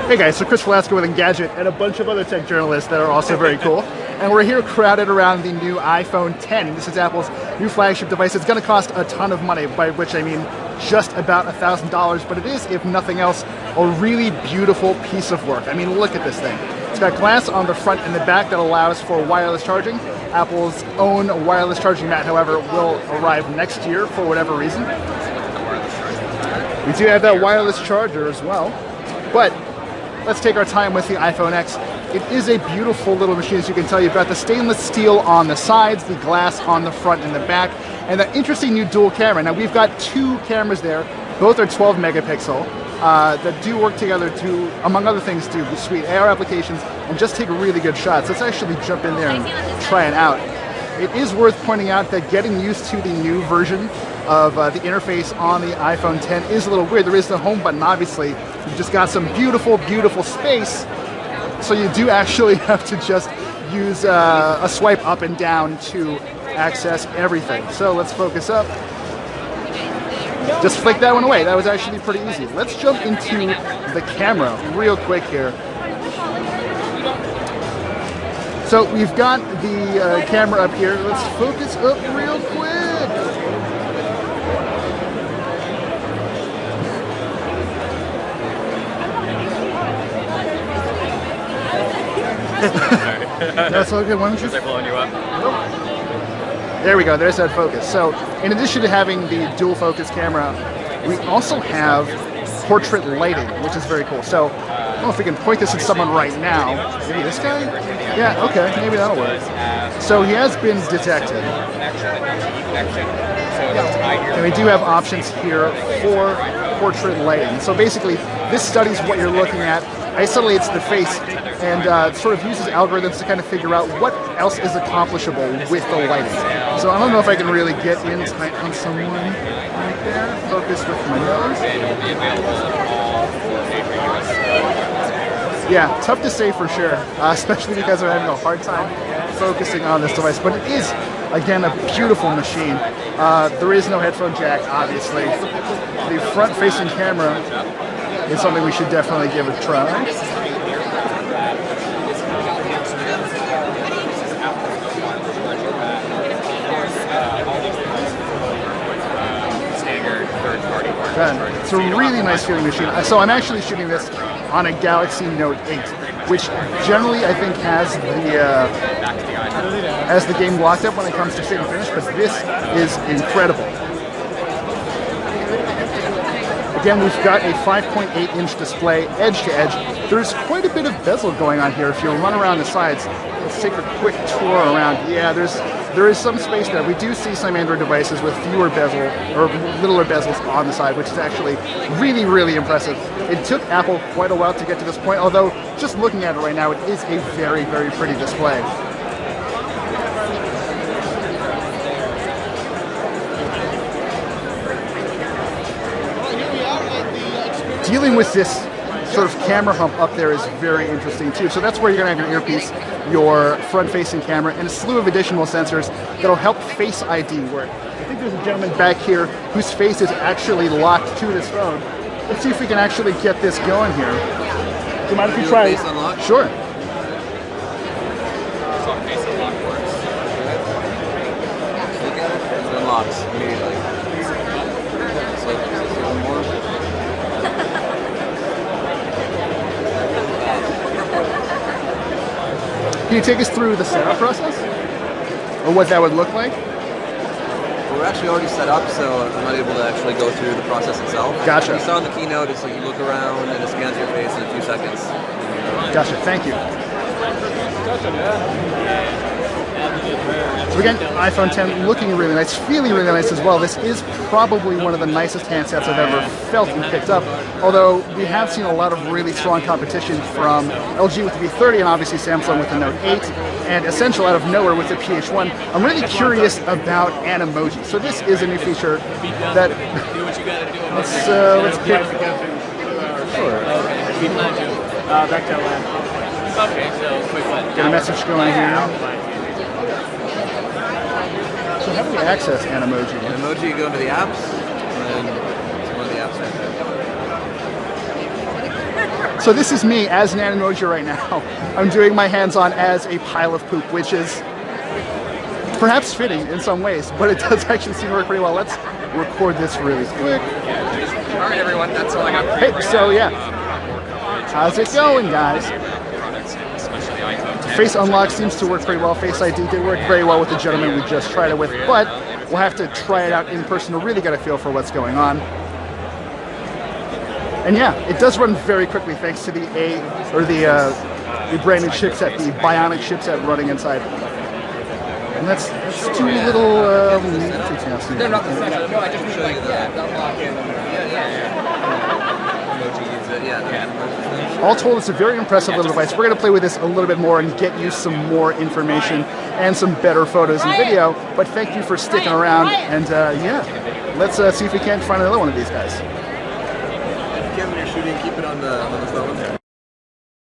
Hey guys, so Chris Velasco with Engadget and a bunch of other tech journalists that are also very cool. And we're here crowded around the new iPhone 10. This is Apple's new flagship device. It's going to cost a ton of money, by which I mean just about $1,000, but it is, if nothing else, a really beautiful piece of work. I mean, look at this thing. It's got glass on the front and the back that allows for wireless charging. Apple's own wireless charging mat, however, will arrive next year for whatever reason. We do have that wireless charger as well, but let's take our time with the iPhone X. It is a beautiful little machine, as you can tell. You've got the stainless steel on the sides, the glass on the front and the back, and that interesting new dual camera. Now, we've got two cameras there. Both are 12 megapixel that do work together to, among other things, do sweet AR applications and just take really good shots. Let's actually jump in there and try it out. It is worth pointing out that getting used to the new version of the interface on the iPhone 10 is a little weird. There is the home button, obviously. You've just got some beautiful, beautiful space. So you do actually have to just use a swipe up and down to access everything. So let's focus up. Just flick that one away. That was actually pretty easy. Let's jump into the camera real quick here. So we've got the camera up here. Let's focus up real quick. That's all good. Why don't you? Was I blowing you up? Nope. There we go. There's that focus. So, in addition to having the dual focus camera, we also have portrait lighting, which is very cool. So, I don't know if we can point this at someone right now. Maybe this guy? Yeah. Okay. Maybe that'll work. So he has been detected. And we do have options here for portrait lighting. So basically, this studies what you're looking at, isolates the face, and sort of uses algorithms to kind of figure out what else is accomplishable with the lighting. So I don't know if I can really get in tight on someone right there. Focus with my nose. Yeah, tough to say for sure, especially because I'm having a hard time focusing on this device. But it is, again, a beautiful machine. There is no headphone jack, obviously. The front-facing camera is something we should definitely give a try. It's a really nice feeling machine. So I'm actually shooting this on a Galaxy Note 8, which generally I think has the game locked up when it comes to fit and finish, but this is incredible. Again, we've got a 5.8-inch display, edge to edge. There's quite a bit of bezel going on here. If you run around the sides, let's take a quick tour around. Yeah, there is some space there. We do see some Android devices with fewer bezel or littler bezels on the side, which is actually really, really impressive. It took Apple quite a while to get to this point, although just looking at it right now, it is a very, very pretty display. Dealing with this sort of camera hump up there is very interesting too. So that's where you're going to have your earpiece, your front-facing camera, and a slew of additional sensors that'll help Face ID work. I think there's a gentleman back here whose face is actually locked to this phone. Let's see if we can actually get this going here. Do you mind if you try? Face unlock? Sure. So face unlock works. Look at it. It unlocks immediately. So one more. Can you take us through the setup process? Or what that would look like? We're actually already set up, so I'm not able to actually go through the process itself. Gotcha. You saw in the keynote, it's like you look around and it scans your face in a few seconds. Gotcha, thank you. So again, iPhone 10 looking really nice, feeling really nice as well. This is probably one of the nicest handsets I've ever felt and picked up, although we have seen a lot of really strong competition from LG with the V30 and obviously Samsung with the Note 8, and Essential out of nowhere with the PH1. I'm really curious about Animoji. So this is a new feature that let's pick. Sure. Get a message going here. So how do we access Animoji? Animoji, you go into the apps, and then it's one of the apps right there. So this is me as an Animoji right now. I'm doing my hands-on as a pile of poop, which is perhaps fitting in some ways, but it does actually seem to work pretty well. Let's record this really quick. All right, everyone, that's all I got for you. Hey, so yeah, how's it going, guys? Especially iPhone 10. Face unlock seems to work pretty well. Face ID did work very well with the gentleman we just tried it with, but we'll have to try it out in person to really get a feel for what's going on. And yeah, it does run very quickly thanks to the brand new chipset, the Bionic chipset running inside. And let's do a little matrix now. They're not the same. No, I just mean like, unlocking. All told, it's a very impressive little device. We're going to play with this a little bit more and get you some more information and some better photos and video. But thank you for sticking around. And yeah, let's see if we can't find another one of these guys. Kevin, you're shooting, keep it on the phone.